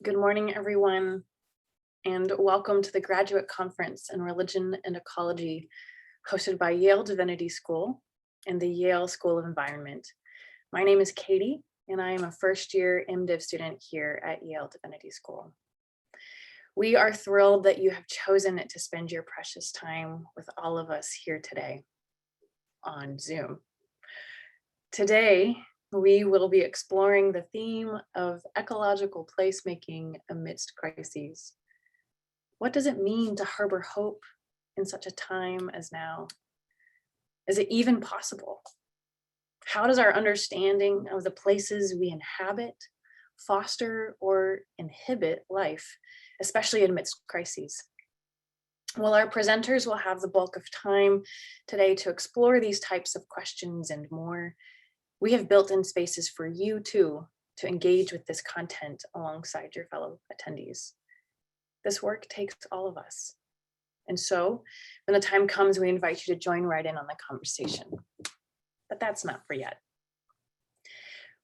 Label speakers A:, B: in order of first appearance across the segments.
A: Good morning, everyone, and welcome to the Graduate Conference in Religion and Ecology, hosted by Yale Divinity School and the Yale School of Environment. My name is Katie, and I am a first-year MDiv student here at Yale Divinity School. We are thrilled that you have chosen to spend your precious time with all of us here today on Zoom. Today, we will be exploring the theme of ecological placemaking amidst crises. What does it mean to harbor hope in such a time as now? Is it even possible? How does our understanding of the places we inhabit foster or inhibit life, especially amidst crises? Well, our presenters will have the bulk of time today to explore these types of questions and more. We have built in spaces for you too to engage with this content alongside your fellow attendees. This work takes all of us. And so when the time comes, we invite you to join right in on the conversation. But that's not for yet.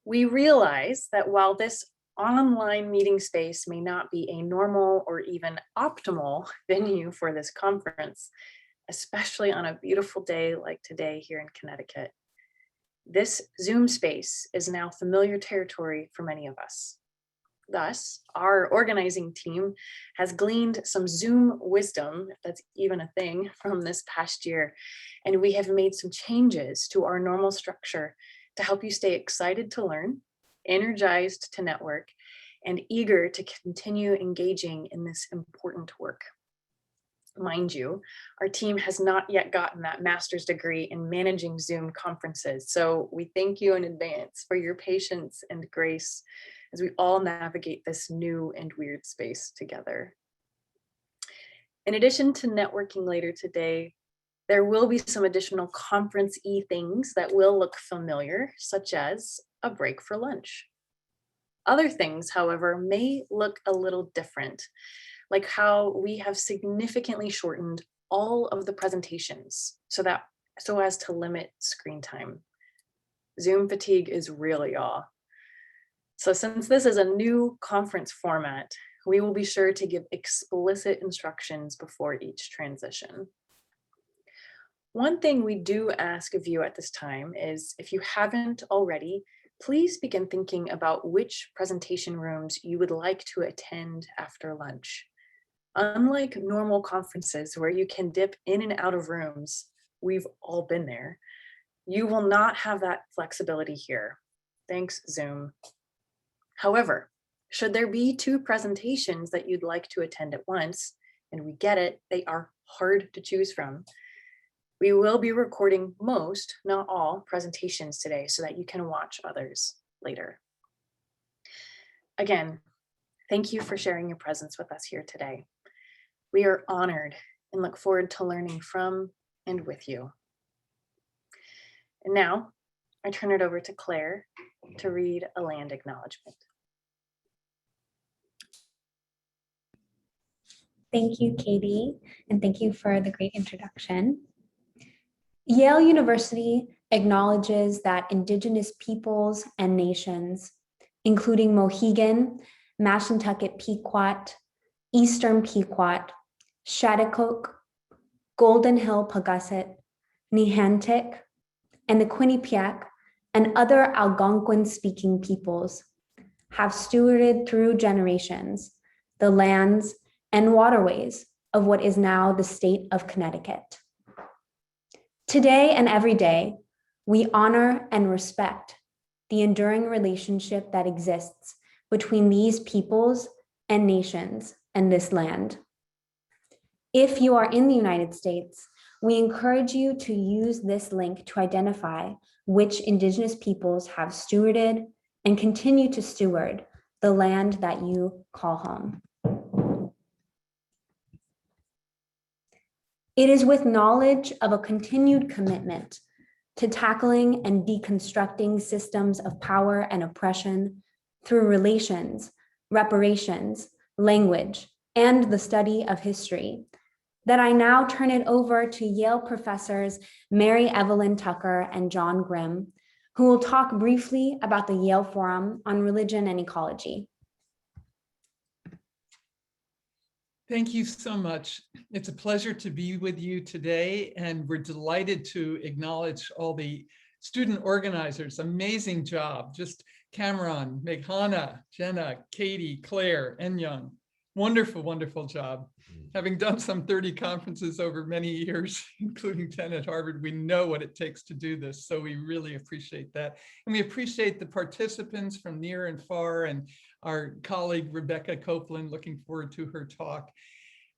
A: We realize that while this online meeting space may not be a normal or even optimal venue for this conference, especially on a beautiful day like today here in Connecticut, this Zoom space is now familiar territory for many of us. Thus, our organizing team has gleaned some Zoom wisdom, if that's even a thing, from this past year, and we have made some changes to our normal structure to help you stay excited to learn, energized to network, and eager to continue engaging in this important work. Mind you, our team has not yet gotten that master's degree in managing Zoom conferences, so we thank you in advance for your patience and grace as we all navigate this new and weird space together. In addition to networking later today, there will be some additional conference-y things that will look familiar, such as a break for lunch. Other things, however, may look a little different, like how we have significantly shortened all of the presentations so as to limit screen time. Zoom fatigue is real, y'all. So since this is a new conference format, we will be sure to give explicit instructions before each transition. One thing we do ask of you at this time is, if you haven't already, please begin thinking about which presentation rooms you would like to attend after lunch. Unlike normal conferences where you can dip in and out of rooms, we've all been there, you will not have that flexibility here. Thanks, Zoom. However, should there be two presentations that you'd like to attend at once, and we get it, they are hard to choose from, we will be recording most, not all, presentations today so that you can watch others later. Again, thank you for sharing your presence with us here today. We are honored and look forward to learning from and with you. And now, I turn it over to Claire to read a land acknowledgement.
B: Thank you, Katie, and thank you for the great introduction. Yale University acknowledges that Indigenous peoples and nations, including Mohegan, Mashantucket Pequot, Eastern Pequot, Shattuck, Golden Hill Pagusset, Niantic, and the Quinnipiac and other Algonquin-speaking peoples have stewarded through generations the lands and waterways of what is now the state of Connecticut. Today and every day, we honor and respect the enduring relationship that exists between these peoples and nations and this land. If you are in the United States, we encourage you to use this link to identify which Indigenous peoples have stewarded and continue to steward the land that you call home. It is with knowledge of a continued commitment to tackling and deconstructing systems of power and oppression through relations, reparations, language, and the study of history that I now turn it over to Yale professors Mary Evelyn Tucker and John Grimm, who will talk briefly about the Yale Forum on Religion and Ecology.
C: Thank you so much. It's a pleasure to be with you today, and we're delighted to acknowledge all the student organizers. Amazing job. Just Cameron, Meghana, Jenna, Katie, Claire, Enyang. Wonderful, wonderful job. Having done some 30 conferences over many years, including 10 at Harvard, we know what it takes to do this. So we really appreciate that. And we appreciate the participants from near and far, and our colleague, Rebecca Copeland, looking forward to her talk.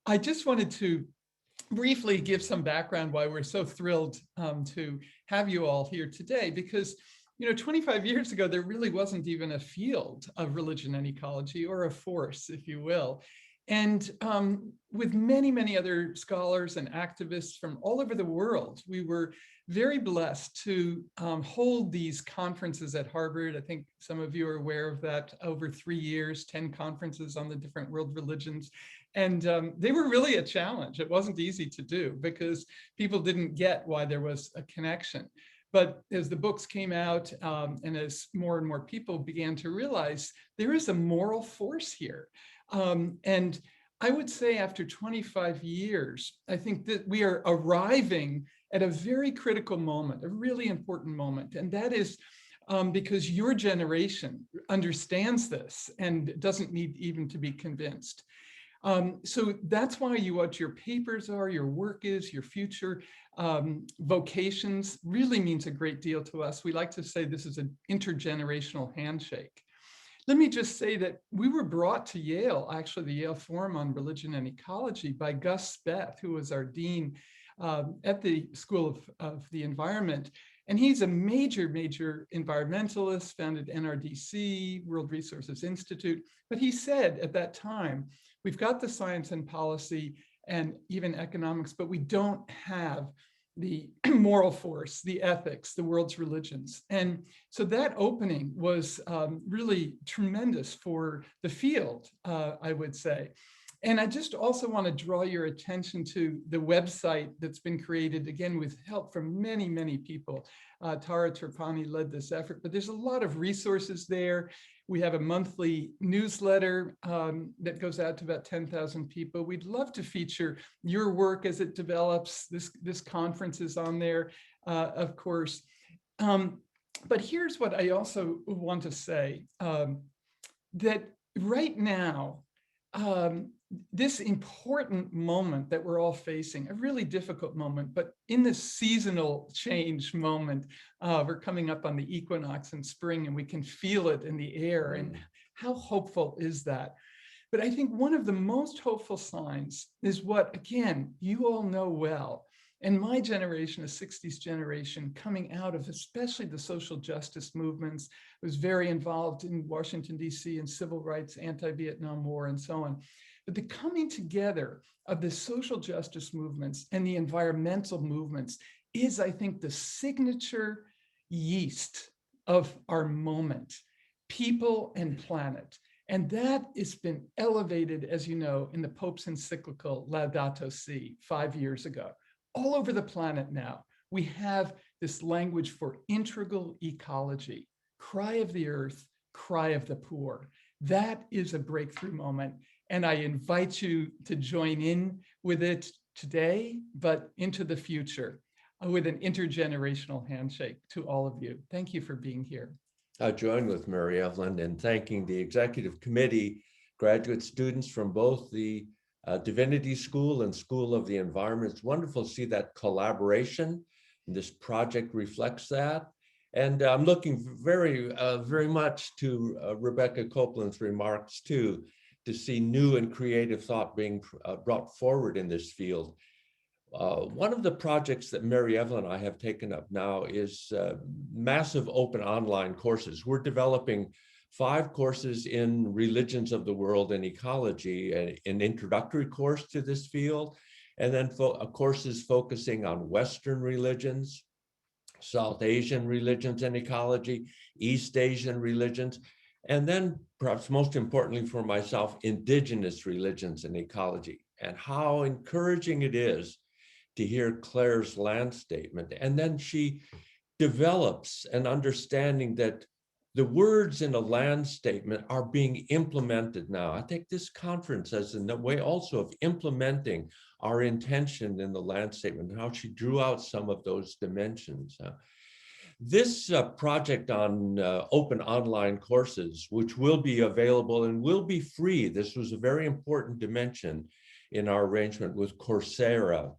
C: I just wanted to briefly give some background why we're so thrilled to have you all here today, because 25 years ago, there really wasn't even a field of religion and ecology, or a force, if you will. And with many, many other scholars and activists from all over the world, we were very blessed to hold these conferences at Harvard. I think some of you are aware of that. Over 3 years, 10 conferences on the different world religions. And they were really a challenge. It wasn't easy to do because people didn't get why there was a connection. But as the books came out and as more and more people began to realize there is a moral force here. And I would say after 25 years, I think that we are arriving at a very critical moment, a really important moment. And that is because your generation understands this and doesn't need even to be convinced. So that's why what your papers are, your work is, your future vocations really means a great deal to us. We like to say this is an intergenerational handshake. Let me just say that we were brought to Yale, actually the Yale Forum on Religion and Ecology, by Gus Speth, who was our dean at the School of the Environment. And he's a major, major environmentalist, founded NRDC, World Resources Institute. But he said at that time, we've got the science and policy and even economics, but we don't have the moral force, the ethics, the world's religions. And so that opening was really tremendous for the field, I would say. And I just also want to draw your attention to the website that's been created, again, with help from many, many people. Tara Trapani led this effort, but there's a lot of resources there. We have a monthly newsletter that goes out to about 10,000 people. We'd love to feature your work as it develops. This conference is on there, of course. But here's what I also want to say, that right now, this important moment that we're all facing, a really difficult moment, but in this seasonal change moment, we're coming up on the equinox in spring and we can feel it in the air. And how hopeful is that? But I think one of the most hopeful signs is what, again, you all know well. And my generation, a 60s generation, coming out of especially the social justice movements, was very involved in Washington, D.C. in civil rights, anti-Vietnam War, and so on. But the coming together of the social justice movements and the environmental movements is, I think, the signature yeast of our moment, people and planet. And that has been elevated, as you know, in the Pope's encyclical Laudato Si 5 years ago. All over the planet now, we have this language for integral ecology, cry of the earth, cry of the poor. That is a breakthrough moment. And I invite you to join in with it today, but into the future with an intergenerational handshake to all of you. Thank you for being here.
D: I join with Mary Evelyn in thanking the executive committee, graduate students from both the Divinity School and School of the Environment. It's wonderful to see that collaboration. This project reflects that. And I'm looking very, very much to Rebecca Copeland's remarks too, to see new and creative thought being brought forward in this field. One of the projects that Mary Evelyn and I have taken up now is massive open online courses. We're developing 5 courses in religions of the world and ecology, an introductory course to this field, and then courses focusing on Western religions, South Asian religions and ecology, East Asian religions, and then perhaps most importantly for myself, indigenous religions and ecology, and how encouraging it is to hear Claire's land statement. And then she develops an understanding that the words in a land statement are being implemented now. I think this conference is in a way also of implementing our intention in the land statement, and how she drew out some of those dimensions. This project on open online courses, which will be available and will be free. This was a very important dimension in our arrangement with Coursera,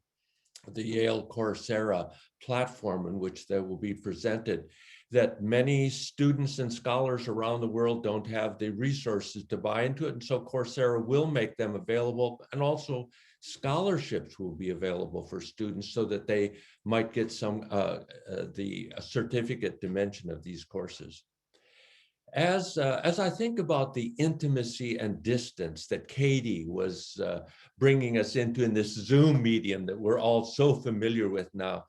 D: the Yale Coursera platform in which they will be presented, that many students and scholars around the world don't have the resources to buy into it. And so Coursera will make them available, and also scholarships will be available for students so that they might get some the certificate dimension of these courses. As I think about the intimacy and distance that Katie was bringing us into in this Zoom medium that we're all so familiar with now,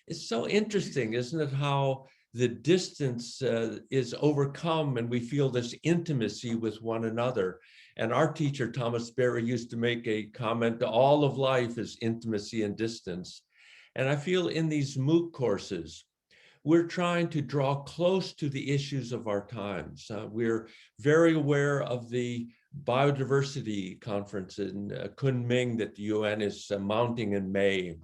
D: it's so interesting, isn't it, how the distance is overcome and we feel this intimacy with one another. And our teacher, Thomas Berry, used to make a comment, all of life is intimacy and distance. And I feel in these MOOC courses, we're trying to draw close to the issues of our times. We're very aware of the biodiversity conference in Kunming that the UN is mounting in May.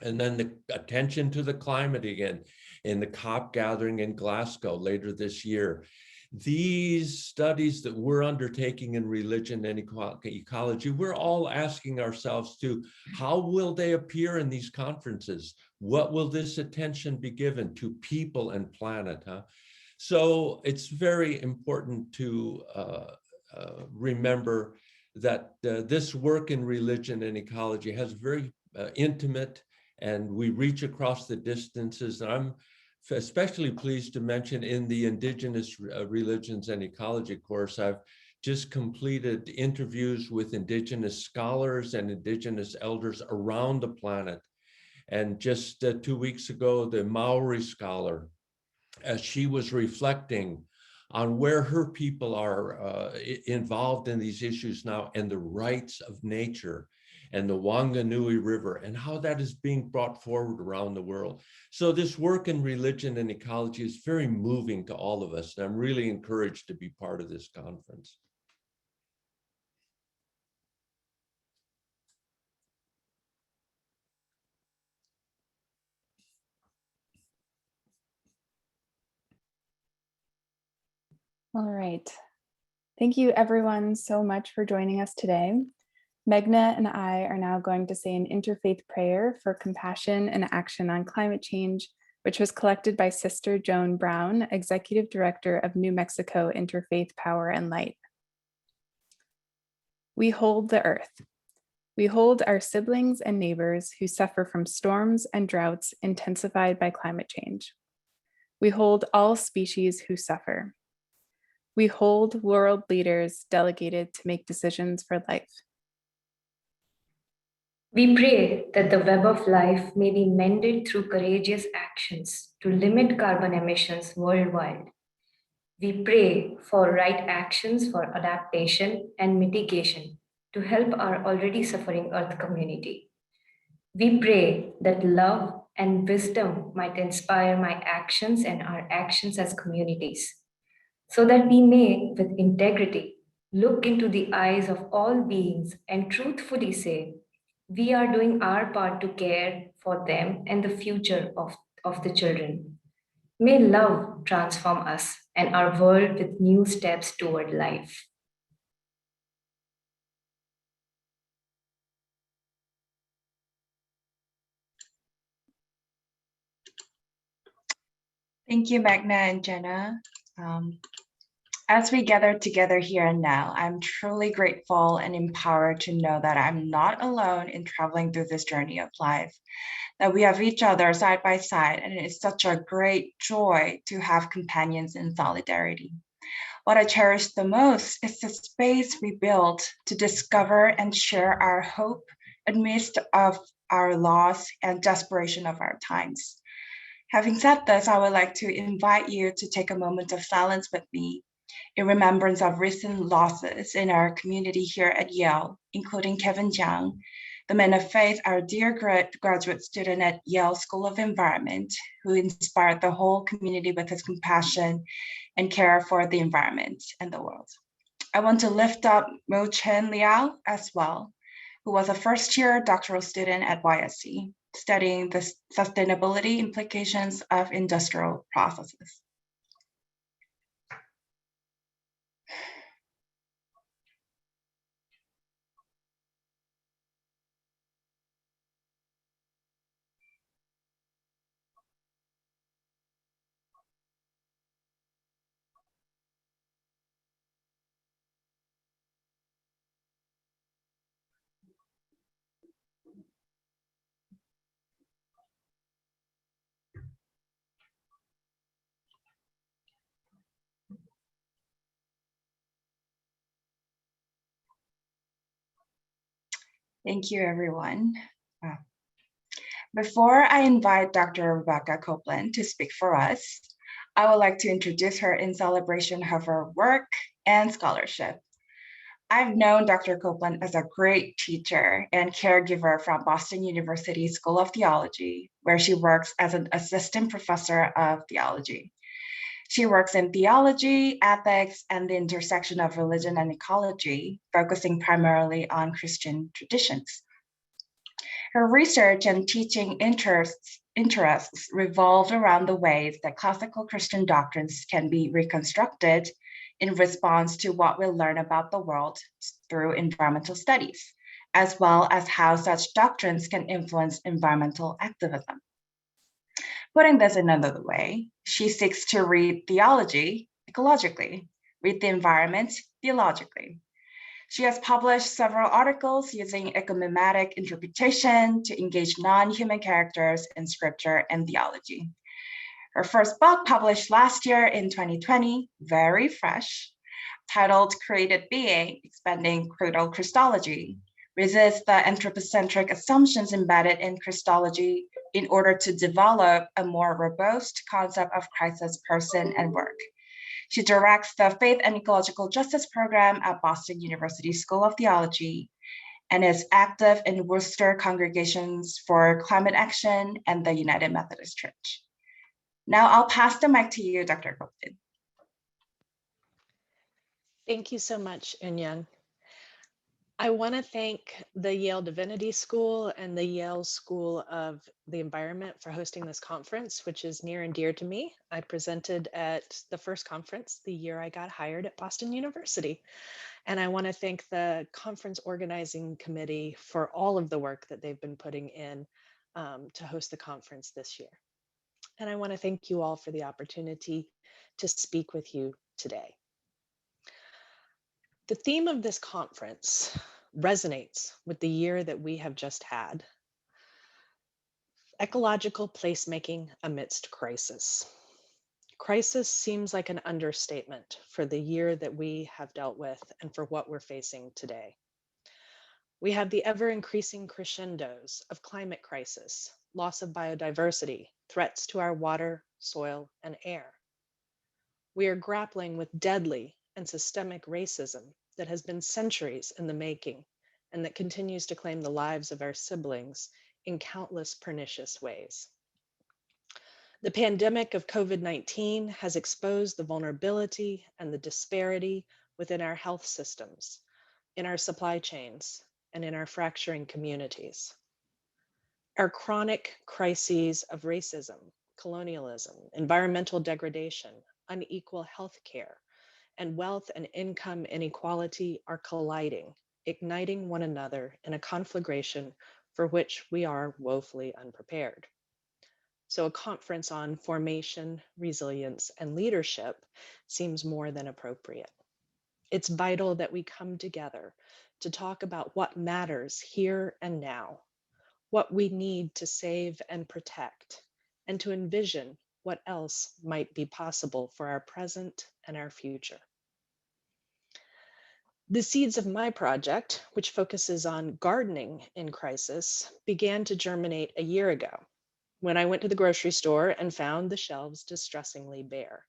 D: And then the attention to the climate again in the COP gathering in Glasgow later this year. These studies that we're undertaking in religion and ecology, we're all asking ourselves to, how will they appear in these conferences? What will this attention be given to people and planet? So it's very important to remember that this work in religion and ecology has very intimate, and we reach across the distances. And I'm especially pleased to mention in the Indigenous Religions and Ecology course, I've just completed interviews with Indigenous scholars and Indigenous elders around the planet. And just 2 weeks ago, the Maori scholar, as she was reflecting on where her people are involved in these issues now and the rights of nature and the Wanganui River and how that is being brought forward around the world. So this work in religion and ecology is very moving to all of us, and I'm really encouraged to be part of this conference.
E: All right. Thank you everyone so much for joining us today. Megna and I are now going to say an interfaith prayer for compassion and action on climate change, which was collected by Sister Joan Brown, Executive Director of New Mexico Interfaith Power and Light. We hold the earth. We hold our siblings and neighbors who suffer from storms and droughts intensified by climate change. We hold all species who suffer. We hold world leaders delegated to make decisions for life.
F: We pray that the web of life may be mended through courageous actions to limit carbon emissions worldwide. We pray for right actions for adaptation and mitigation to help our already suffering Earth community. We pray that love and wisdom might inspire my actions and our actions as communities, so that we may, with integrity, look into the eyes of all beings and truthfully say, we are doing our part to care for them and the future of the children. May love transform us and our world with new steps toward life.
G: Thank you, Magna and Jenna. As we gather together here and now, I'm truly grateful and empowered to know that I'm not alone in traveling through this journey of life, that we have each other side by side, and it is such a great joy to have companions in solidarity. What I cherish the most is the space we built to discover and share our hope amidst of our loss and desperation of our times. Having said this, I would like to invite you to take a moment of silence with me in remembrance of recent losses in our community here at Yale, including Kevin Jiang, the man of faith, our dear graduate student at Yale School of Environment, who inspired the whole community with his compassion and care for the environment and the world. I want to lift up Mo Chen Liao as well, who was a first-year doctoral student at YSC, studying the sustainability implications of industrial processes. Thank you, everyone. Before I invite Dr. Rebecca Copeland to speak for us, I would like to introduce her in celebration of her work and scholarship. I've known Dr. Copeland as a great teacher and caregiver from Boston University School of Theology, where she works as an Assistant Professor of Theology. She works in theology, ethics, and the intersection of religion and ecology, focusing primarily on Christian traditions. Her research and teaching interests revolved around the ways that classical Christian doctrines can be reconstructed in response to what we learn about the world through environmental studies, as well as how such doctrines can influence environmental activism. Putting this in another way, she seeks to read theology ecologically, read the environment theologically. She has published several articles using ecomimetic interpretation to engage non-human characters in scripture and theology. Her first book, published last year in 2020, very fresh, titled Created Being, Expanding Creedal Christology, resists the anthropocentric assumptions embedded in Christology in order to develop a more robust concept of Christ's person and work. She directs the Faith and Ecological Justice Program at Boston University School of Theology and is active in Worcester congregations for climate action and the United Methodist Church. Now I'll pass the mic to you, Dr. Copeland.
H: Thank you so much, Eunyoung. I want to thank the Yale Divinity School and the Yale School of the Environment for hosting this conference, which is near and dear to me. I presented at the first conference the year I got hired at Boston University. And I want to thank the conference organizing committee for all of the work that they've been putting in to host the conference this year. And I want to thank you all for the opportunity to speak with you today. The theme of this conference resonates with the year that we have just had. Ecological placemaking amidst crisis. Crisis seems like an understatement for the year that we have dealt with and for what we're facing today. We have the ever-increasing crescendos of climate crisis, loss of biodiversity, threats to our water, soil, and air. We are grappling with deadly and systemic racism that has been centuries in the making and that continues to claim the lives of our siblings in countless pernicious ways. The pandemic of COVID-19 has exposed the vulnerability and the disparity within our health systems, in our supply chains, and in our fracturing communities. Our chronic crises of racism, colonialism, environmental degradation, unequal health care, and wealth and income inequality are colliding, igniting one another in a conflagration for which we are woefully unprepared. So a conference on formation, resilience, and leadership seems more than appropriate. It's vital that we come together to talk about what matters here and now, what we need to save and protect, and to envision what else might be possible for our present and our future. The seeds of my project, which focuses on gardening in crisis, began to germinate a year ago when I went to the grocery store and found the shelves distressingly bare.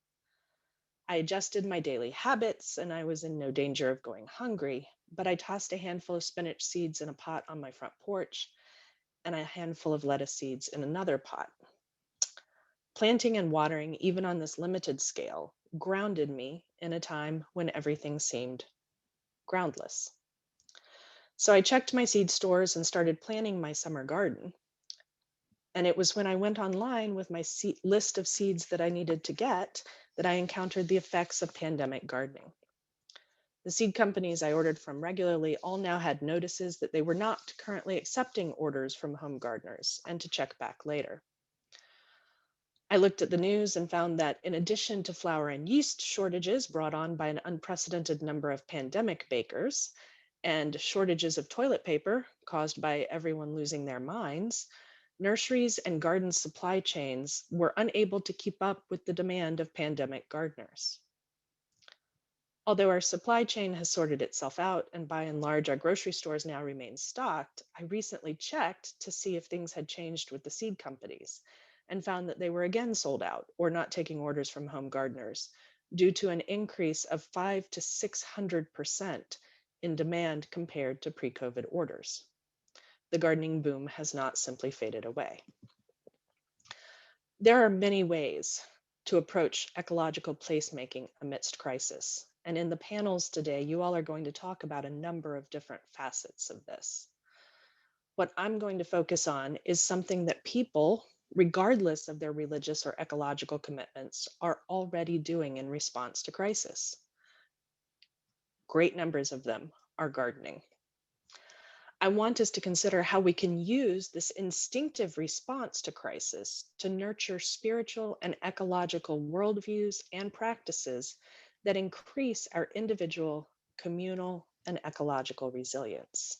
H: I adjusted my daily habits and I was in no danger of going hungry, but I tossed a handful of spinach seeds in a pot on my front porch and a handful of lettuce seeds in another pot. Planting and watering, even on this limited scale, grounded me in a time when everything seemed groundless. So I checked my seed stores and started planning my summer garden. And it was when I went online with my list of seeds that I needed to get that I encountered the effects of pandemic gardening. The seed companies I ordered from regularly all now had notices that they were not currently accepting orders from home gardeners and to check back later. I looked at the news and found that in addition to flour and yeast shortages brought on by an unprecedented number of pandemic bakers and shortages of toilet paper caused by everyone losing their minds, nurseries and garden supply chains were unable to keep up with the demand of pandemic gardeners. Although our supply chain has sorted itself out and by and large our grocery stores now remain stocked, I recently checked to see if things had changed with the seed companies and found that they were again sold out or not taking orders from home gardeners due to an increase of 500 to 600% in demand compared to pre-COVID orders. The gardening boom has not simply faded away. There are many ways to approach ecological placemaking amidst crisis. And in the panels today, you all are going to talk about a number of different facets of this. What I'm going to focus on is something that people, regardless of their religious or ecological commitments, are already doing in response to crisis. Great numbers of them are gardening. I want us to consider how we can use this instinctive response to crisis to nurture spiritual and ecological worldviews and practices that increase our individual, communal, and ecological resilience.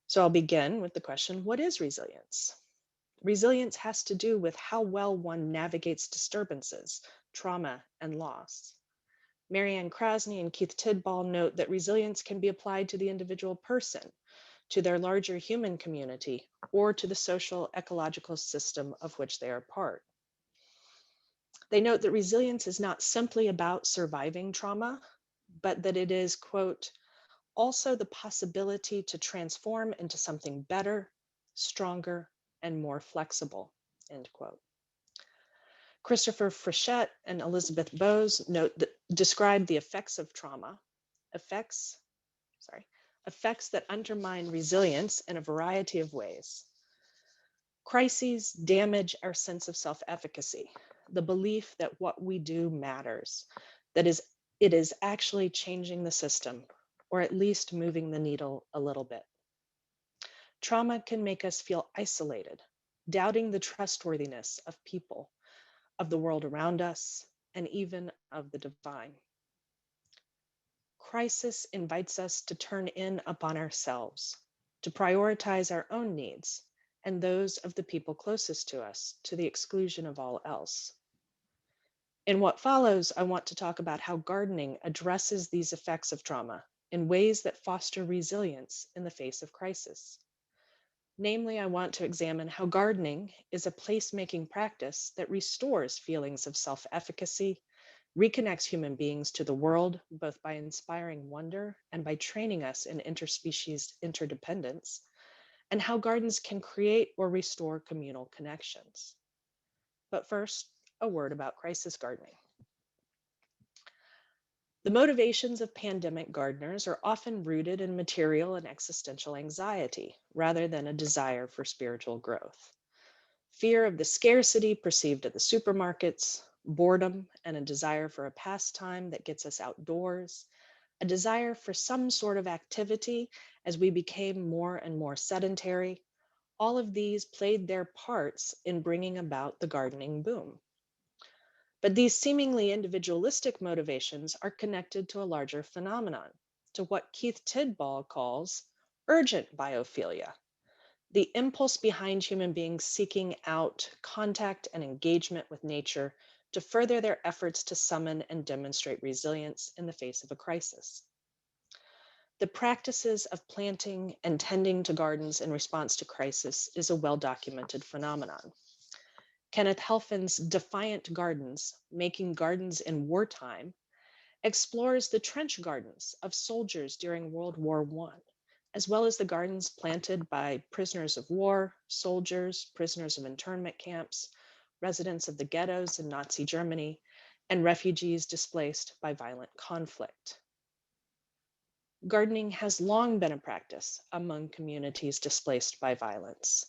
H: So I'll begin with the question, what is resilience? Resilience has to do with how well one navigates disturbances, trauma, and loss. Marianne Krasny and Keith Tidball note that resilience can be applied to the individual person, to their larger human community, or to the social ecological system of which they are part. They note that resilience is not simply about surviving trauma, but that it is, quote, also the possibility to transform into something better, stronger, and more flexible, end quote. Christopher Frechette and Elizabeth Bowes describe the effects of trauma, effects that undermine resilience in a variety of ways. Crises damage our sense of self-efficacy, the belief that what we do matters, that it is actually changing the system, or at least moving the needle a little bit. Trauma can make us feel isolated, doubting the trustworthiness of people, of the world around us, and even of the divine. Crisis invites us to turn in upon ourselves, to prioritize our own needs and those of the people closest to us, to the exclusion of all else. In what follows, I want to talk about how gardening addresses these effects of trauma in ways that foster resilience in the face of crisis. Namely, I want to examine how gardening is a placemaking practice that restores feelings of self-efficacy, reconnects human beings to the world, both by inspiring wonder and by training us in interspecies interdependence, and how gardens can create or restore communal connections. But first, a word about crisis gardening. The motivations of pandemic gardeners are often rooted in material and existential anxiety, rather than a desire for spiritual growth. Fear of the scarcity perceived at the supermarkets, boredom, and a desire for a pastime that gets us outdoors, a desire for some sort of activity as we became more and more sedentary, all of these played their parts in bringing about the gardening boom. But these seemingly individualistic motivations are connected to a larger phenomenon, to what Keith Tidball calls urgent biophilia, the impulse behind human beings seeking out contact and engagement with nature to further their efforts to summon and demonstrate resilience in the face of a crisis. The practices of planting and tending to gardens in response to crisis is a well-documented phenomenon. Kenneth Helfand's Defiant Gardens, Making Gardens in Wartime, explores the trench gardens of soldiers during World War I, as well as the gardens planted by prisoners of war, soldiers, prisoners of internment camps, residents of the ghettos in Nazi Germany, and refugees displaced by violent conflict. Gardening has long been a practice among communities displaced by violence.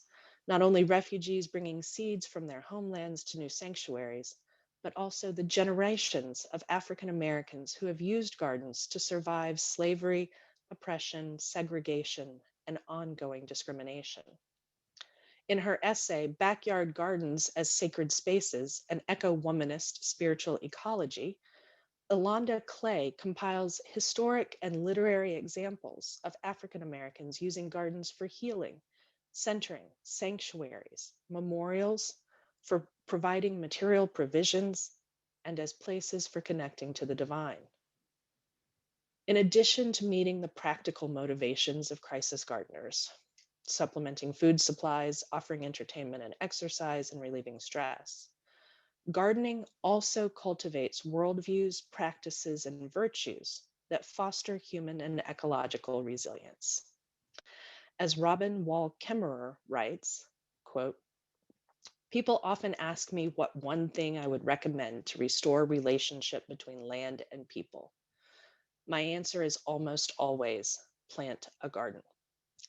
H: Not only refugees bringing seeds from their homelands to new sanctuaries, but also the generations of African Americans who have used gardens to survive slavery, oppression, segregation, and ongoing discrimination. In her essay, Backyard Gardens as Sacred Spaces, an Eco-Womanist Spiritual Ecology, Ilonda Clay compiles historic and literary examples of African Americans using gardens for healing, centering, sanctuaries, memorials, for providing material provisions, and as places for connecting to the divine. In addition to meeting the practical motivations of crisis gardeners, supplementing food supplies, offering entertainment and exercise, and relieving stress, gardening also cultivates worldviews, practices, and virtues that foster human and ecological resilience. As Robin Wall Kimmerer writes, quote, "People often ask me what one thing I would recommend to restore relationship between land and people. My answer is almost always plant a garden.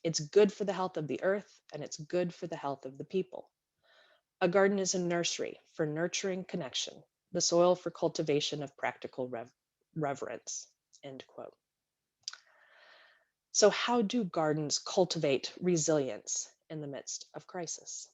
H: It's good for the health of the earth, and it's good for the health of the people. A garden is a nursery for nurturing connection, the soil for cultivation of practical reverence," end quote. So how do gardens cultivate resilience in the midst of crisis?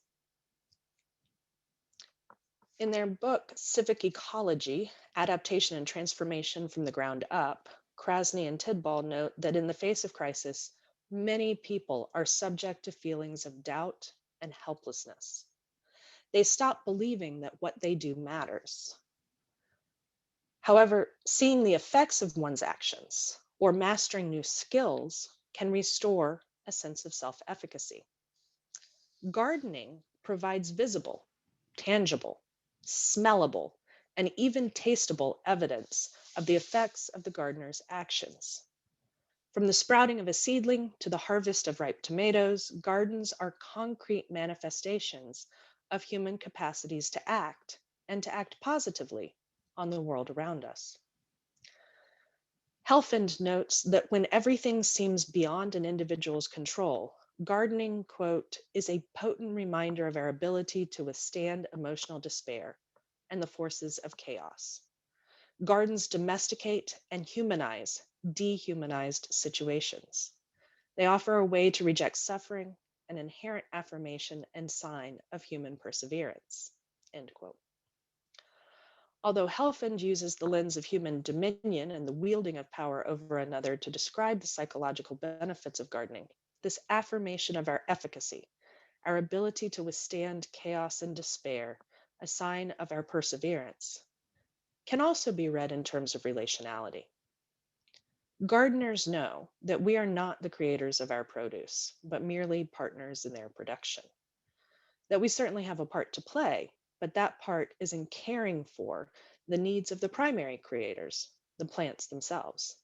H: In their book, Civic Ecology, Adaptation and Transformation from the Ground Up, Krasny and Tidball note that in the face of crisis, many people are subject to feelings of doubt and helplessness. They stop believing that what they do matters. However, seeing the effects of one's actions or mastering new skills can restore a sense of self-efficacy. Gardening provides visible, tangible, smellable, and even tasteable evidence of the effects of the gardener's actions. From the sprouting of a seedling to the harvest of ripe tomatoes, gardens are concrete manifestations of human capacities to act, and to act positively on the world around us. Helfand notes that when everything seems beyond an individual's control, gardening, quote, "is a potent reminder of our ability to withstand emotional despair and the forces of chaos. Gardens domesticate and humanize dehumanized situations. They offer a way to reject suffering, an inherent affirmation and sign of human perseverance," end quote. Although Helfand uses the lens of human dominion and the wielding of power over another to describe the psychological benefits of gardening, this affirmation of our efficacy, our ability to withstand chaos and despair, a sign of our perseverance, can also be read in terms of relationality. Gardeners know that we are not the creators of our produce, but merely partners in their production. That we certainly have a part to play, but that part is in caring for the needs of the primary creators, the plants themselves.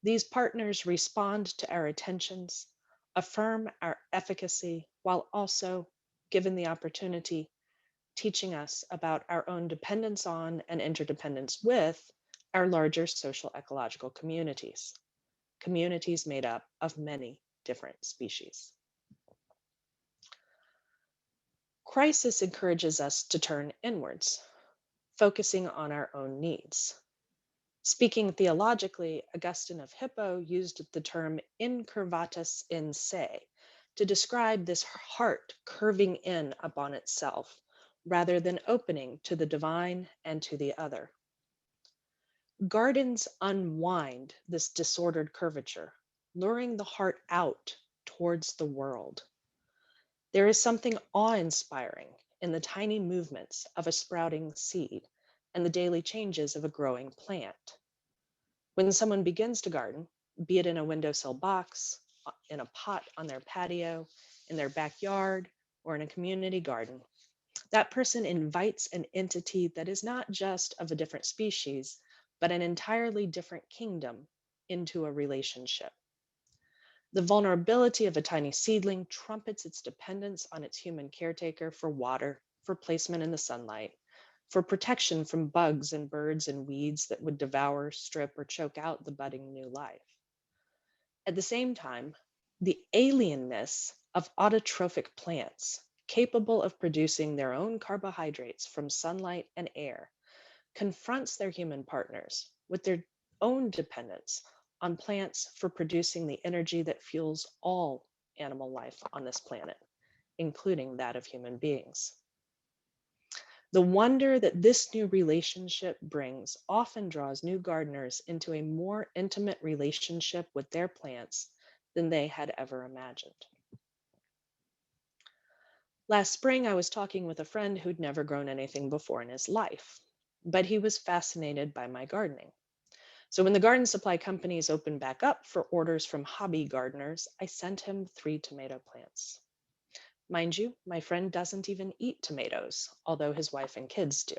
H: These partners respond to our attentions, affirm our efficacy, while also, given the opportunity, teaching us about our own dependence on and interdependence with our larger social ecological communities, communities made up of many different species. Crisis encourages us to turn inwards, focusing on our own needs. Speaking theologically, Augustine of Hippo used the term incurvatus in se to describe this heart curving in upon itself, rather than opening to the divine and to the other. Gardens unwind this disordered curvature, luring the heart out towards the world. There is something awe-inspiring in the tiny movements of a sprouting seed and the daily changes of a growing plant. When someone begins to garden, be it in a windowsill box, in a pot on their patio, in their backyard, or in a community garden, That person invites an entity that is not just of a different species, but an entirely different kingdom into a relationship. The vulnerability of a tiny seedling trumpets its dependence on its human caretaker for water, for placement in the sunlight, for protection from bugs and birds and weeds that would devour, strip, or choke out the budding new life. At the same time, the alienness of autotrophic plants, capable of producing their own carbohydrates from sunlight and air, confronts their human partners with their own dependence on plants for producing the energy that fuels all animal life on this planet, including that of human beings. The wonder that this new relationship brings often draws new gardeners into a more intimate relationship with their plants than they had ever imagined. Last spring, I was talking with a friend who'd never grown anything before in his life, but he was fascinated by my gardening. So when the garden supply companies opened back up for orders from hobby gardeners, I sent him 3 tomato plants. Mind you, my friend doesn't even eat tomatoes, although his wife and kids do.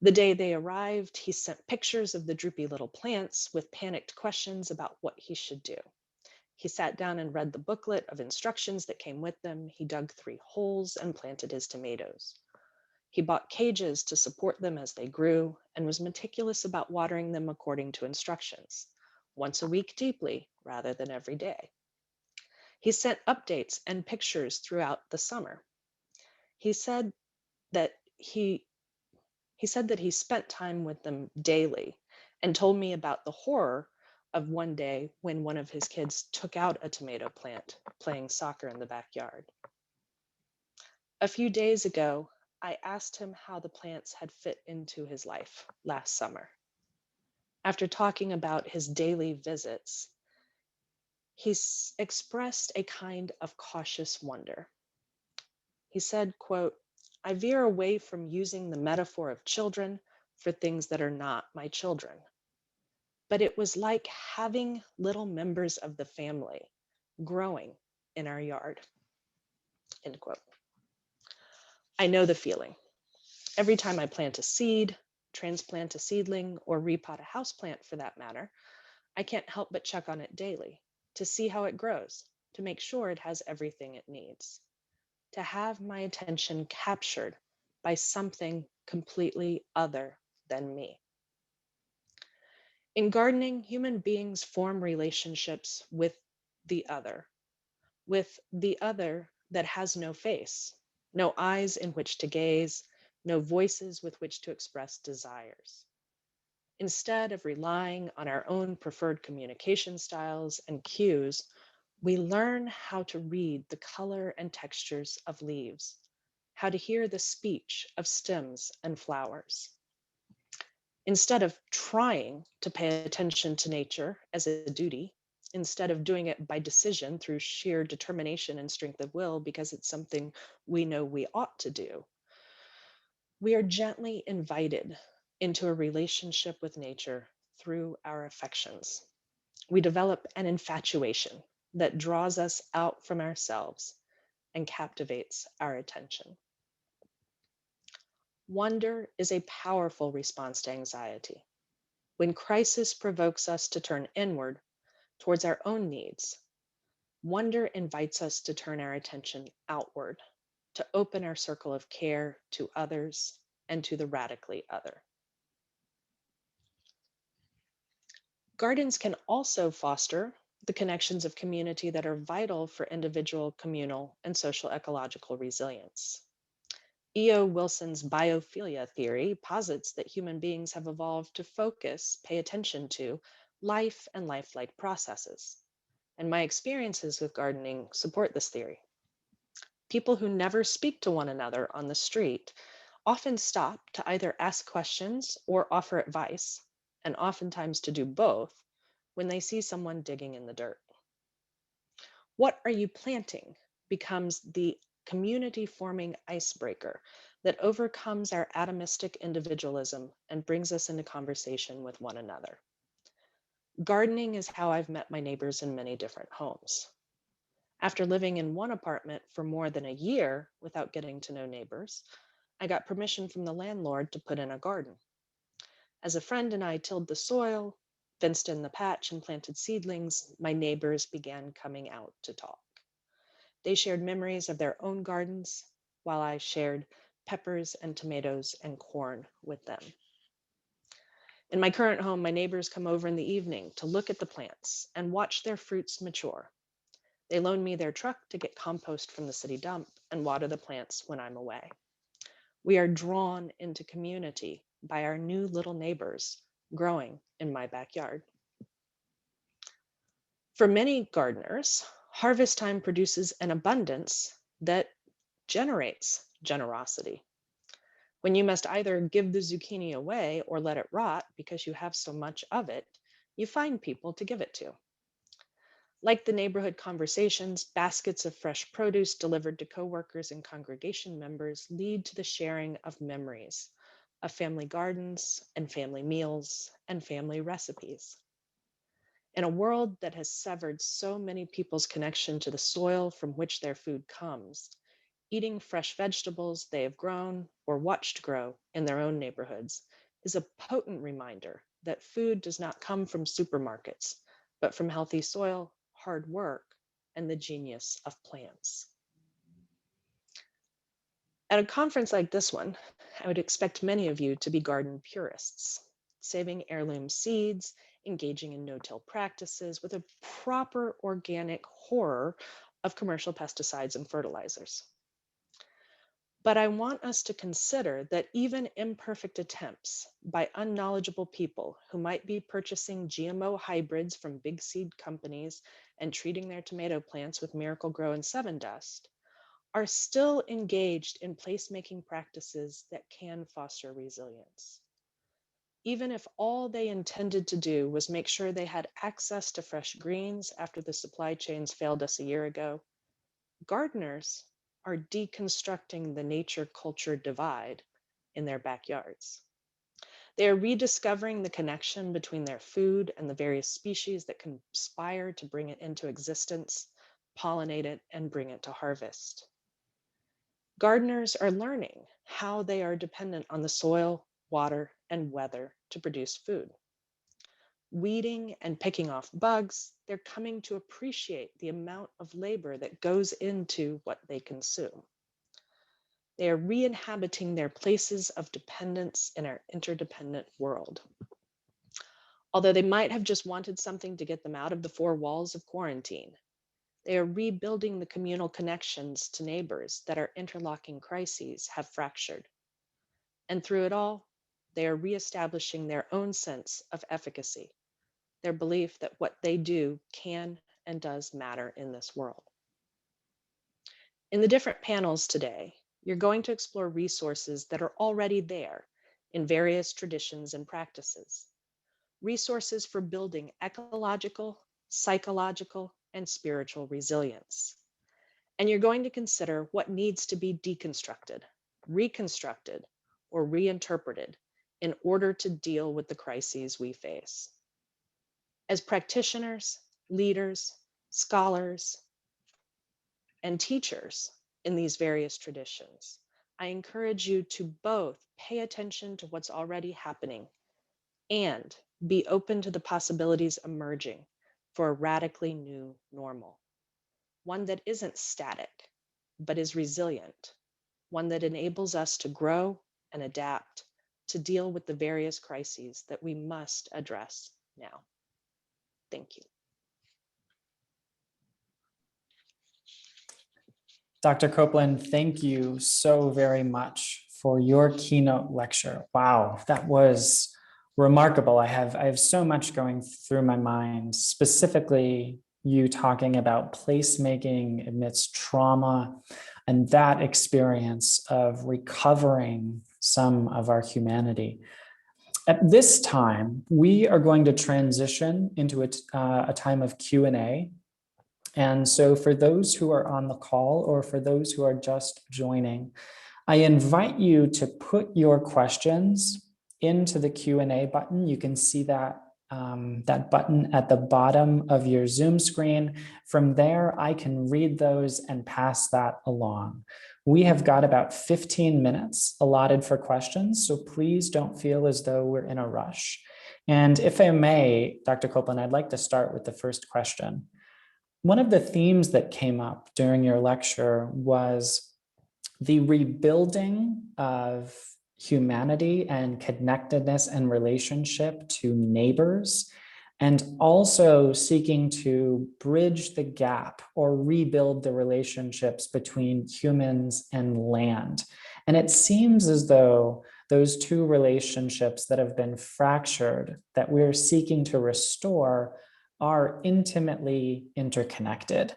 H: The day they arrived, he sent pictures of the droopy little plants with panicked questions about what he should do. He sat down and read the booklet of instructions that came with them. He dug 3 holes and planted his tomatoes. He bought cages to support them as they grew and was meticulous about watering them according to instructions, once a week deeply rather than every day. He sent updates and pictures throughout the summer. He said that he spent time with them daily and told me about the horror of one day when one of his kids took out a tomato plant playing soccer in the backyard. A few days ago, I asked him how the plants had fit into his life last summer. After talking about his daily visits, he expressed a kind of cautious wonder. He said, quote, "I veer away from using the metaphor of children for things that are not my children. But it was like having little members of the family growing in our yard." End quote. I know the feeling. Every time I plant a seed, transplant a seedling, or repot a houseplant for that matter, I can't help but check on it daily to see how it grows, to make sure it has everything it needs, to have my attention captured by something completely other than me. In gardening, human beings form relationships with the other that has no face, no eyes in which to gaze, no voices with which to express desires. Instead of relying on our own preferred communication styles and cues, we learn how to read the color and textures of leaves, how to hear the speech of stems and flowers. Instead of trying to pay attention to nature as a duty, instead of doing it by decision through sheer determination and strength of will because it's something we know we ought to do, we are gently invited into a relationship with nature through our affections. We develop an infatuation that draws us out from ourselves and captivates our attention. Wonder is a powerful response to anxiety. When crisis provokes us to turn inward towards our own needs, wonder invites us to turn our attention outward, to open our circle of care to others and to the radically other. Gardens can also foster the connections of community that are vital for individual, communal, and social ecological resilience. E.O. Wilson's biophilia theory posits that human beings have evolved to focus, pay attention to life and lifelike processes. And my experiences with gardening support this theory. People who never speak to one another on the street often stop to either ask questions or offer advice, and oftentimes to do both when they see someone digging in the dirt. What are you planting becomes the community forming icebreaker that overcomes our atomistic individualism and brings us into conversation with one another. Gardening is how I've met my neighbors in many different homes. After living in one apartment for more than a year without getting to know neighbors, I got permission from the landlord to put in a garden. As a friend and I tilled the soil, fenced in the patch, and planted seedlings, my neighbors began coming out to talk. They shared memories of their own gardens, while I shared peppers and tomatoes and corn with them. In my current home, my neighbors come over in the evening to look at the plants and watch their fruits mature. They loan me their truck to get compost from the city dump and water the plants when I'm away. We are drawn into community by our new little neighbors growing in my backyard. For many gardeners, harvest time produces an abundance that generates generosity. When you must either give the zucchini away or let it rot because you have so much of it, you find people to give it to. Like the neighborhood conversations, baskets of fresh produce delivered to coworkers and congregation members lead to the sharing of memories of family gardens and family meals and family recipes. In a world that has severed so many people's connection to the soil from which their food comes, eating fresh vegetables they have grown or watched grow in their own neighborhoods is a potent reminder that food does not come from supermarkets, but from healthy soil, hard work, and the genius of plants. At a conference like this one, I would expect many of you to be garden purists, saving heirloom seeds, engaging in no-till practices with a proper organic horror of commercial pesticides and fertilizers. But I want us to consider that even imperfect attempts by unknowledgeable people who might be purchasing GMO hybrids from big seed companies and treating their tomato plants with Miracle-Gro and 7-Dust are still engaged in placemaking practices that can foster resilience. Even if all they intended to do was make sure they had access to fresh greens after the supply chains failed us a year ago, gardeners are deconstructing the nature-culture divide in their backyards. They are rediscovering the connection between their food and the various species that conspire to bring it into existence, pollinate it, and bring it to harvest. Gardeners are learning how they are dependent on the soil, water, and weather to produce food. Weeding and picking off bugs, they're coming to appreciate the amount of labor that goes into what they consume. They are re-inhabiting their places of dependence in our interdependent world. Although they might have just wanted something to get them out of the four walls of quarantine, they are rebuilding the communal connections to neighbors that our interlocking crises have fractured. And through it all, they are reestablishing their own sense of efficacy, their belief that what they do can and does matter in this world. In the different panels today, you're going to explore resources that are already there in various traditions and practices. Resources for building ecological, psychological, and spiritual resilience. And you're going to consider what needs to be deconstructed, reconstructed, or reinterpreted in order to deal with the crises we face. As practitioners, leaders, scholars, and teachers in these various traditions, I encourage you to both pay attention to what's already happening and be open to the possibilities emerging for a radically new normal, one that isn't static, but is resilient, one that enables us to grow and adapt to deal with the various crises that we must address now. Thank you.
I: Dr. Copeland, thank you so very much for your keynote lecture. Wow, that was remarkable. I have so much going through my mind, specifically you talking about placemaking amidst trauma and that experience of recovering some of our humanity. At this time, we are going to transition into a time of Q&A. And so for those who are on the call or for those who are just joining, I invite you to put your questions into the Q&A button. You can see that that button at the bottom of your Zoom screen. From there, I can read those and pass that along. We have got about 15 minutes allotted for questions, so please don't feel as though we're in a rush. And if I may, Dr. Copeland, I'd like to start with the first question. One of the themes that came up during your lecture was the rebuilding of humanity and connectedness and relationship to neighbors, and also seeking to bridge the gap or rebuild the relationships between humans and land. And it seems as though those two relationships that have been fractured, that we're seeking to restore, are intimately interconnected.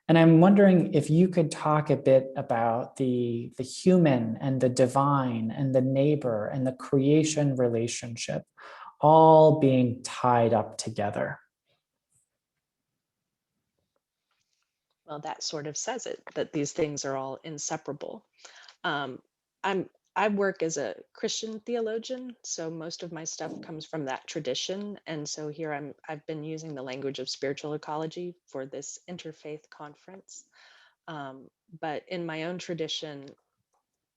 I: And I'm wondering if you could talk a bit about the human and the divine and the neighbor and the creation relationship all being tied up together.
H: Well, that sort of says it, that these things are all inseparable. I work as a Christian theologian, so most of my stuff comes from that tradition. And so here I've been using the language of spiritual ecology for this interfaith conference. But in my own tradition,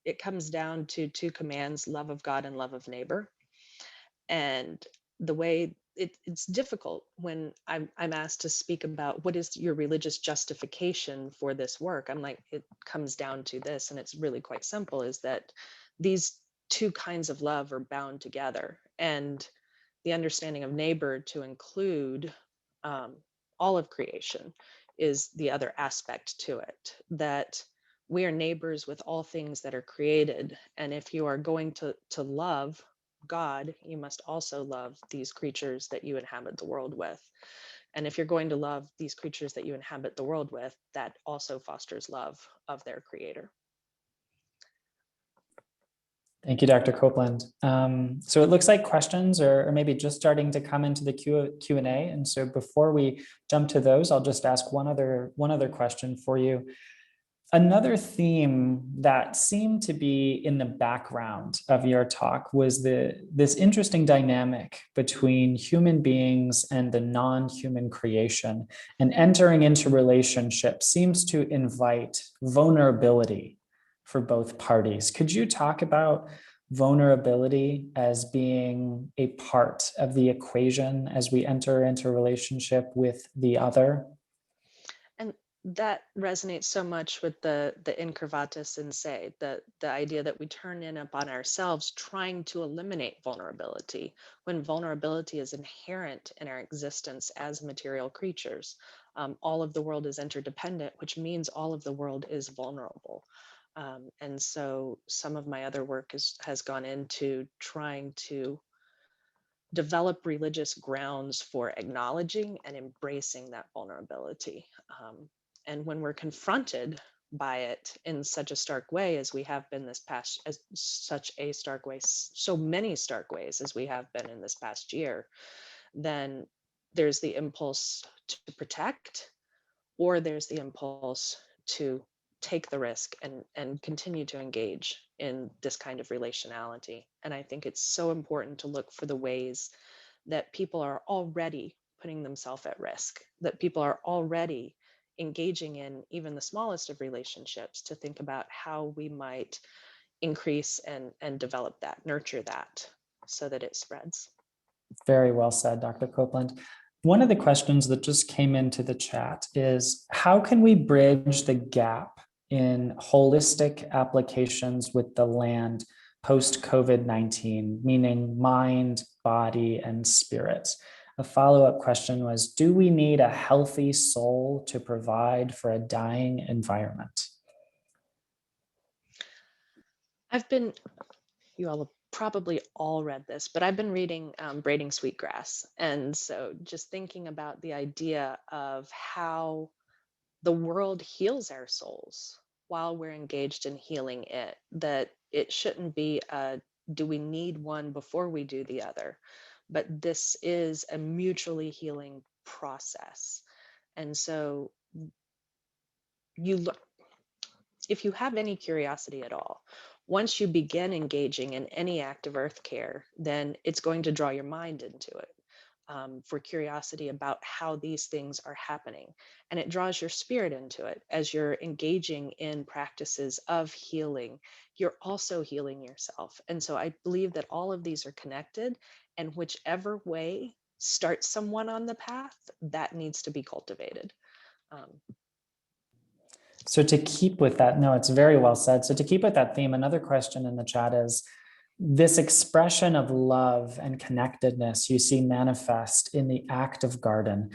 H: it comes down to two commands: love of God and love of neighbor. And the way it's difficult when I'm asked to speak about what is your religious justification for this work. I'm like, it comes down to this, and it's really quite simple, is that these two kinds of love are bound together, and the understanding of neighbor to include all of creation is the other aspect to it, that we are neighbors with all things that are created. And if you are going to love God, you must also love these creatures that you inhabit the world with. And if you're going to love these creatures that you inhabit the world with, that also fosters love of their creator.
I: Thank you, Dr. Copeland. So it looks like questions are maybe just starting to come into the Q&A. And so before we jump to those, I'll just ask one other question for you. Another theme that seemed to be in the background of your talk was this interesting dynamic between human beings and the non-human creation, and entering into relationships seems to invite vulnerability for both parties. Could you talk about vulnerability as being a part of the equation as we enter into a relationship with the other?
H: And that resonates so much with the incurvatus in se, the idea that we turn in upon ourselves trying to eliminate vulnerability, when vulnerability is inherent in our existence as material creatures. All of the world is interdependent, which means all of the world is vulnerable. And so some of my other work has gone into trying to develop religious grounds for acknowledging and embracing that vulnerability. And when we're confronted by it in such a stark way as we have been this past, as such a stark way, so many stark ways as we have been in this past year, then there's the impulse to protect, or there's the impulse to take the risk and continue to engage in this kind of relationality. And I think it's so important to look for the ways that people are already putting themselves at risk, that people are already engaging in even the smallest of relationships, to think about how we might increase and develop that, nurture that, so that it spreads.
I: Very well said, Dr. Copeland. One of the questions that just came into the chat is, how can we bridge the gap in holistic applications with the land post-COVID-19, meaning mind, body, and spirit? A follow-up question was, do we need a healthy soul to provide for a dying environment?
H: You all have probably all read this, but I've been reading Braiding Sweetgrass. And so just thinking about the idea of how the world heals our souls while we're engaged in healing it, that it shouldn't be do we need one before we do the other? But this is a mutually healing process. And so if you have any curiosity at all, once you begin engaging in any act of earth care, then it's going to draw your mind into it. for curiosity about how these things are happening. And it draws your spirit into it as you're engaging in practices of healing. You're also healing yourself. And so I believe that all of these are connected, and whichever way starts someone on the path, that needs to be cultivated.
I: So to keep with that, no, it's very well said. So to keep with that theme, another question in the chat is, this expression of love and connectedness you see manifest in the act of garden.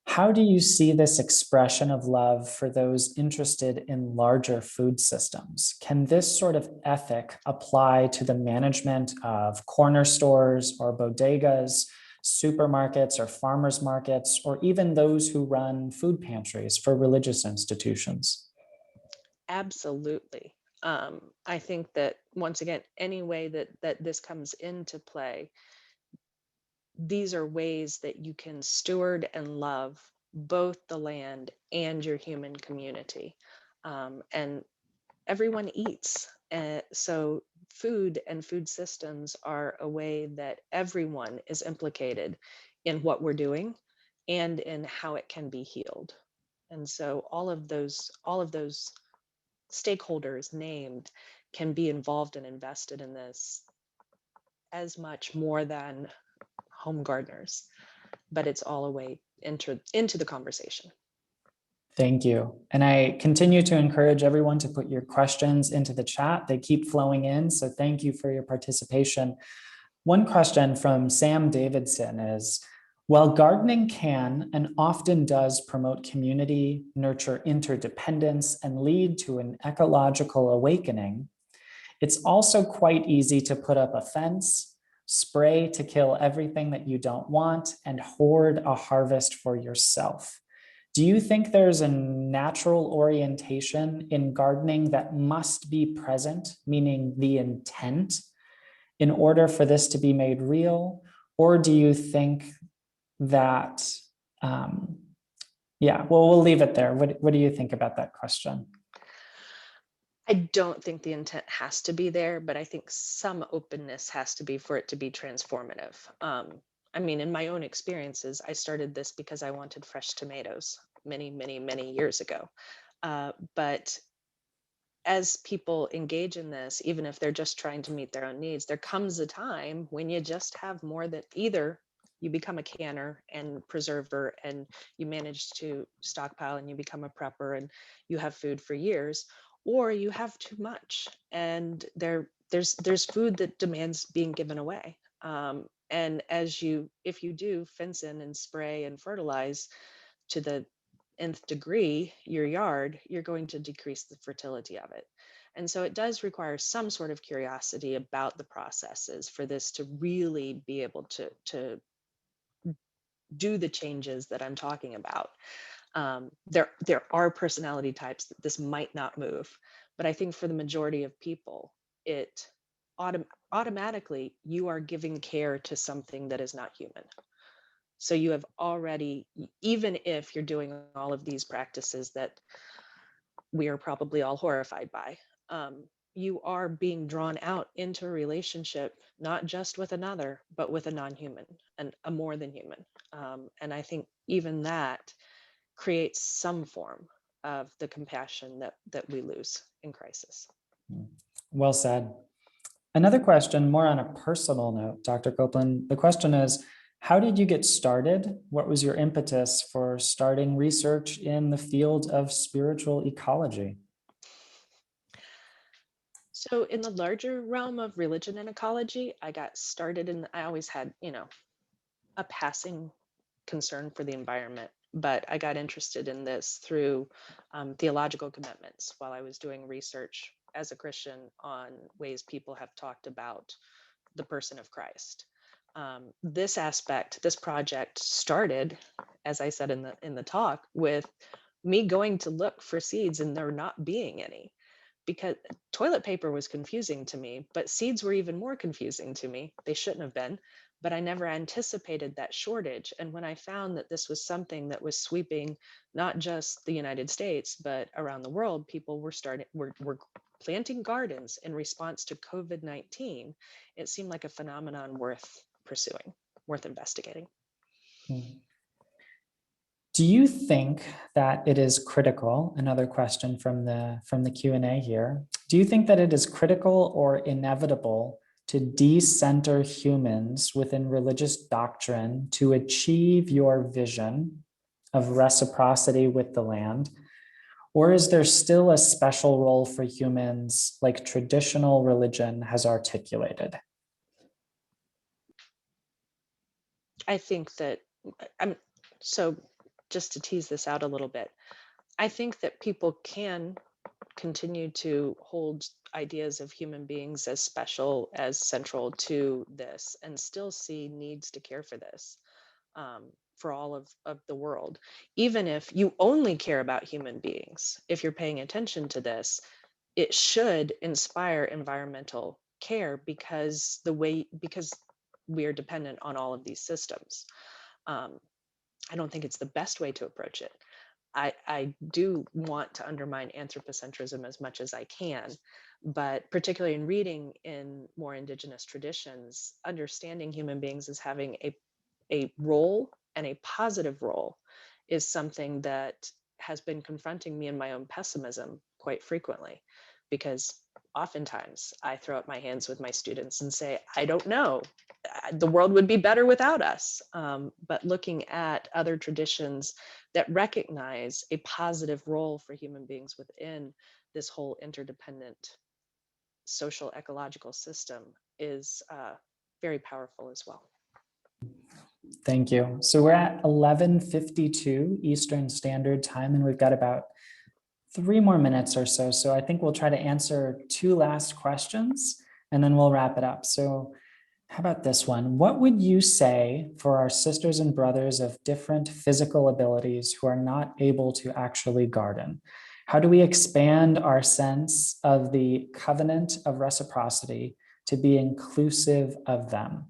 I: How do you see this expression of love for those interested in larger food systems? Can this sort of ethic apply to the management of corner stores or bodegas, supermarkets or farmers markets, or even those who run food pantries for religious institutions?
H: Absolutely. I think that once again, any way that this comes into play, these are ways that you can steward and love both the land and your human community. And everyone eats. So food and food systems are a way that everyone is implicated in what we're doing and in how it can be healed. And so all of those stakeholders named can be involved and invested in this as much more than home gardeners, but it's all a way into the conversation.
I: Thank you. And I continue to encourage everyone to put your questions into the chat. They keep flowing in, so thank you for your participation. One question from Sam Davidson is, while gardening can and often does promote community, nurture interdependence, and lead to an ecological awakening, it's also quite easy to put up a fence, spray to kill everything that you don't want, and hoard a harvest for yourself. Do you think there's a natural orientation in gardening that must be present, meaning the intent, in order for this to be made real? Or do you think that, yeah, well, we'll leave it there. What do you think about that question?
H: I don't think the intent has to be there, but I think some openness has to be for it to be transformative. I mean, in my own experiences, I started this because I wanted fresh tomatoes many, many, many years ago. But as people engage in this, even if they're just trying to meet their own needs, there comes a time when you just have more that either you become a canner and preserver and you manage to stockpile and you become a prepper and you have food for years, or you have too much and there's food that demands being given away. And if you do fence in and spray and fertilize to the nth degree your yard, you're going to decrease the fertility of it. And so it does require some sort of curiosity about the processes for this to really be able to do the changes that I'm talking about. There are personality types that this might not move, but I think for the majority of people, it automatically you are giving care to something that is not human. So you have already, even if you're doing all of these practices that we are probably all horrified by, you are being drawn out into a relationship, not just with another, but with a non-human and a more than human. And I think even that creates some form of the compassion that we lose in crisis.
I: Well said. Another question, more on a personal note, Dr. Copeland, the question is, how did you get started? What was your impetus for starting research in the field of spiritual ecology?
H: So in the larger realm of religion and ecology, I got started I always had, a passing concern for the environment, but I got interested in this through theological commitments while I was doing research as a Christian on ways people have talked about the person of Christ. This project started, as I said in the talk, with me going to look for seeds and there not being any, because toilet paper was confusing to me, but seeds were even more confusing to me. They shouldn't have been, but I never anticipated that shortage. And when I found that this was something that was sweeping not just the United States, but around the world, people were planting gardens in response to COVID-19. It seemed like a phenomenon worth pursuing, worth investigating.
I: Do you think that it is critical, another question from the Q&A here, do you think that it is critical or inevitable to decenter humans within religious doctrine to achieve your vision of reciprocity with the land? Or is there still a special role for humans like traditional religion has articulated?
H: I think that so just to tease this out a little bit, I think that people can continue to hold ideas of human beings as special, as central to this, and still see needs to care for this, for all of the world. Even if you only care about human beings, if you're paying attention to this, it should inspire environmental care because we are dependent on all of these systems. I don't think it's the best way to approach it. I do want to undermine anthropocentrism as much as I can, but particularly in reading in more indigenous traditions, understanding human beings as having a role and a positive role is something that has been confronting me in my own pessimism quite frequently, because oftentimes I throw up my hands with my students and say, I don't know, the world would be better without us. But looking at other traditions that recognize a positive role for human beings within this whole interdependent social ecological system is very powerful as well.
I: Thank you. So we're at 11:52 Eastern Standard Time, and we've got about 3 more minutes or so. So I think we'll try to answer 2 last questions and then we'll wrap it up. So how about this one? What would you say for our sisters and brothers of different physical abilities who are not able to actually garden? How do we expand our sense of the covenant of reciprocity to be inclusive of them?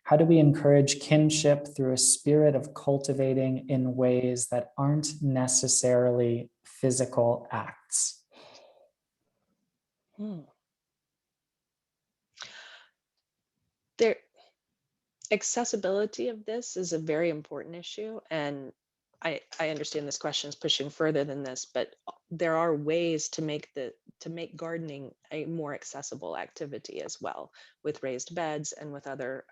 I: How do we encourage kinship through a spirit of cultivating in ways that aren't necessarily physical acts?
H: There, accessibility of this is a very important issue, and I understand this question is pushing further than this, but there are ways to make gardening a more accessible activity as well, with raised beds and with other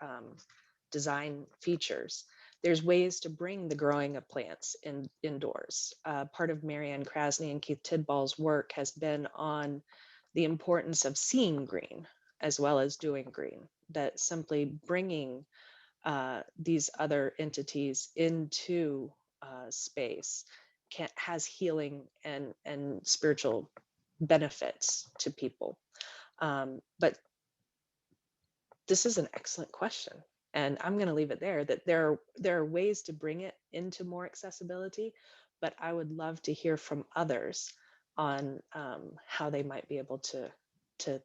H: design features. There's ways to bring the growing of plants indoors. Part of Marianne Krasny and Keith Tidball's work has been on the importance of seeing green as well as doing green, that simply bringing these other entities into space has healing and spiritual benefits to people. But this is an excellent question, and I'm going to leave it there, that there are ways to bring it into more accessibility, but I would love to hear from others on how they might be able to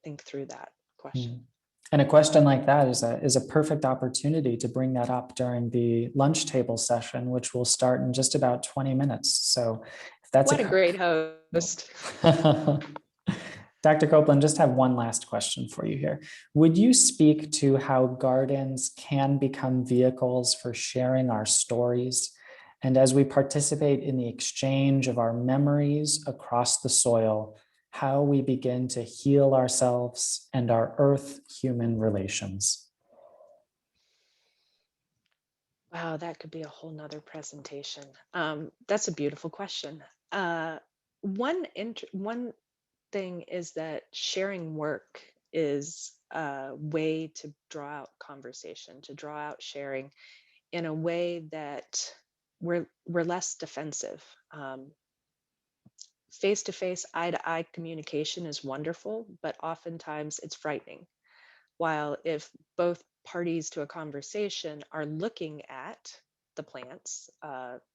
H: think through that question.
I: And a question like that is a perfect opportunity to bring that up during the lunch table session, which will start in just about 20 minutes. So if that's
H: what a great host.
I: Dr. Copeland, just have one last question for you here. Would you speak to how gardens can become vehicles for sharing our stories? And as we participate in the exchange of our memories across the soil, how we begin to heal ourselves and our earth-human relations?
H: Wow, that could be a whole nother presentation. That's a beautiful question. One thing is that sharing work is a way to draw out conversation, to draw out sharing in a way that we're less defensive. Face-to-face, eye-to-eye communication is wonderful, but oftentimes it's frightening. While if both parties to a conversation are looking at the plants,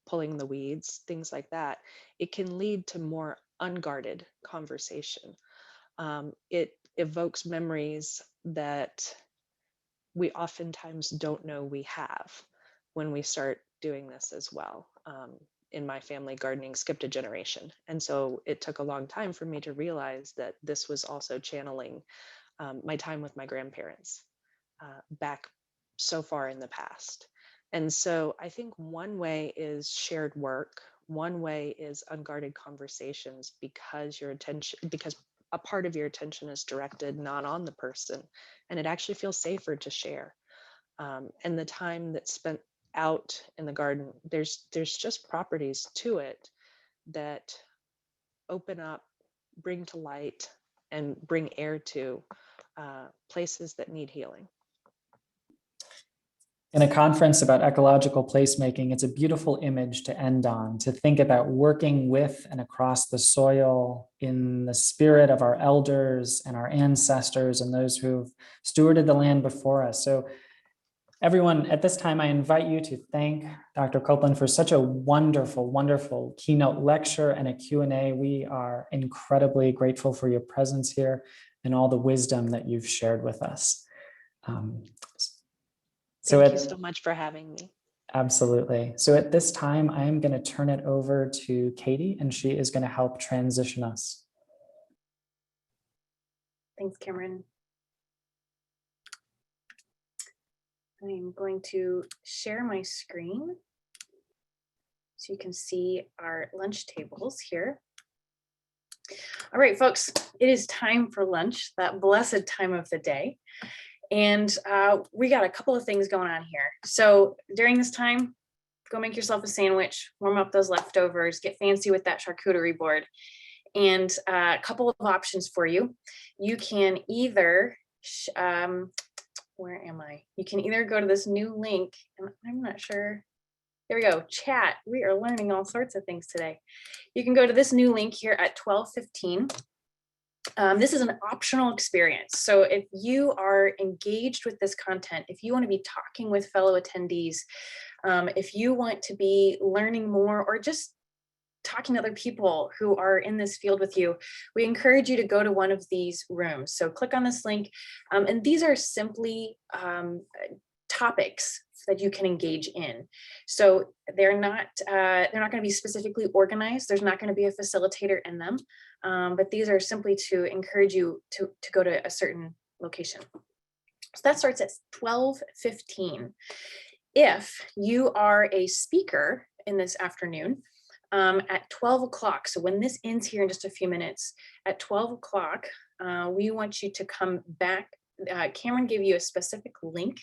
H: pulling the weeds, things like that, it can lead to more unguarded conversation. It evokes memories that we oftentimes don't know we have when we start doing this as well. In my family, gardening skipped a generation. And so it took a long time for me to realize that this was also channeling my time with my grandparents back so far in the past. And so I think one way is shared work. One way is unguarded conversations, because because a part of your attention is directed not on the person, and it actually feels safer to share. And the time that's spent out in the garden, there's just properties to it that open up, bring to light, and bring air to places that need healing.
I: In a conference about ecological placemaking, it's a beautiful image to end on, to think about working with and across the soil in the spirit of our elders and our ancestors and those who've stewarded the land before us. So everyone, at this time, I invite you to thank Dr. Copeland for such a wonderful, wonderful keynote lecture and a Q&A. We are incredibly grateful for your presence here and all the wisdom that you've shared with us.
H: Thank you so much for having me.
I: Absolutely. So at this time, I am going to turn it over to Katie, and she is going to help transition us.
A: Thanks, Cameron. I'm going to share my screen so you can see our lunch tables here. All right, folks, it is time for lunch, that blessed time of the day. And we got a couple of things going on here. So during this time, go make yourself a sandwich, warm up those leftovers, get fancy with that charcuterie board. And a couple of options for you. You can either, where am I? You can either go to this new link, and I'm not sure. There we go, chat. We are learning all sorts of things today. You can go to this new link here at 12:15. This is an optional experience. So if you are engaged with this content, if you want to be talking with fellow attendees, if you want to be learning more or just talking to other people who are in this field with you, we encourage you to go to one of these rooms. So click on this link, and these are simply topics that you can engage in. So they're not going to be specifically organized. There's not going to be a facilitator in them, but these are simply to encourage you to go to a certain location. So that starts at 12:15. If you are a speaker in this afternoon, at 12 o'clock, so when this ends here in just a few minutes, at 12 o'clock, we want you to come back. Cameron gave you a specific link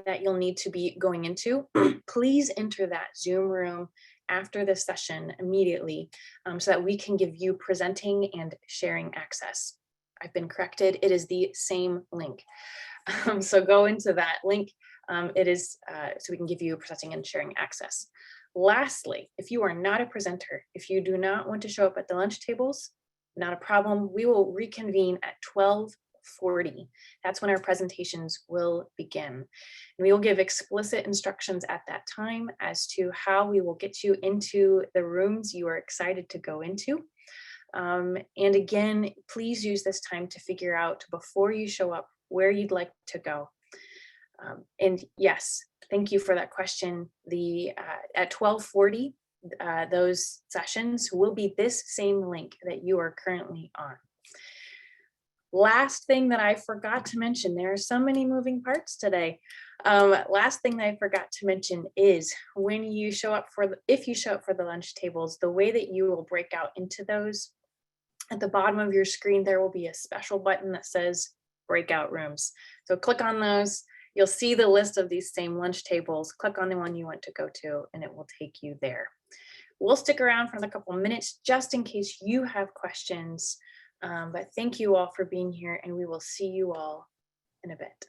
A: that you'll need to be going into. Please enter that Zoom room after this session immediately, so that we can give you presenting and sharing access. I've been corrected, it is the same link. So go into that link. It is so we can give you presenting and sharing access. Lastly, if you are not a presenter, if you do not want to show up at the lunch tables, not a problem. We will reconvene at 12:40. That's when our presentations will begin. And we will give explicit instructions at that time as to how we will get you into the rooms you are excited to go into. And again, please use this time to figure out before you show up where you'd like to go. And yes, thank you for that question. At 12:40, those sessions will be this same link that you are currently on. Last thing that I forgot to mention, there are so many moving parts today. Last thing that I forgot to mention is when you show up if you show up for the lunch tables, the way that you will break out into those, at the bottom of your screen, there will be a special button that says breakout rooms. So click on those. You'll see the list of these same lunch tables. Click on the one you want to go to, and it will take you there. We'll stick around for a couple minutes just in case you have questions. But thank you all for being here, and we will see you all in a bit.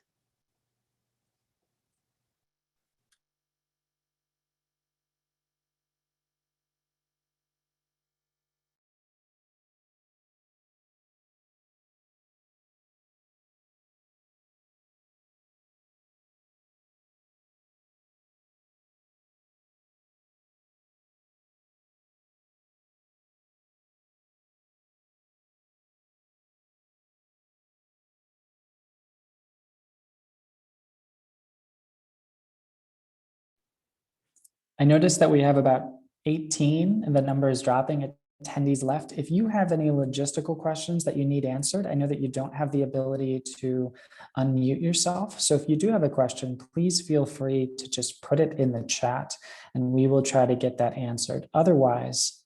I: I noticed that we have about 18 and the number is dropping. It attendees left. If you have any logistical questions that you need answered, I know that you don't have the ability to unmute yourself. So if you do have a question, please feel free to just put it in the chat and we will try to get that answered. Otherwise,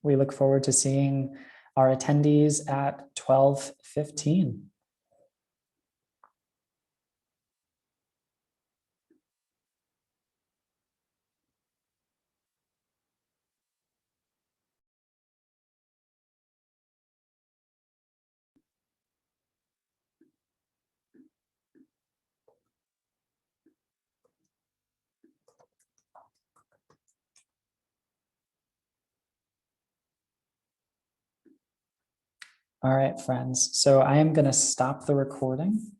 I: we look forward to seeing our attendees at 12:15. All right, friends. So I am going to stop the recording.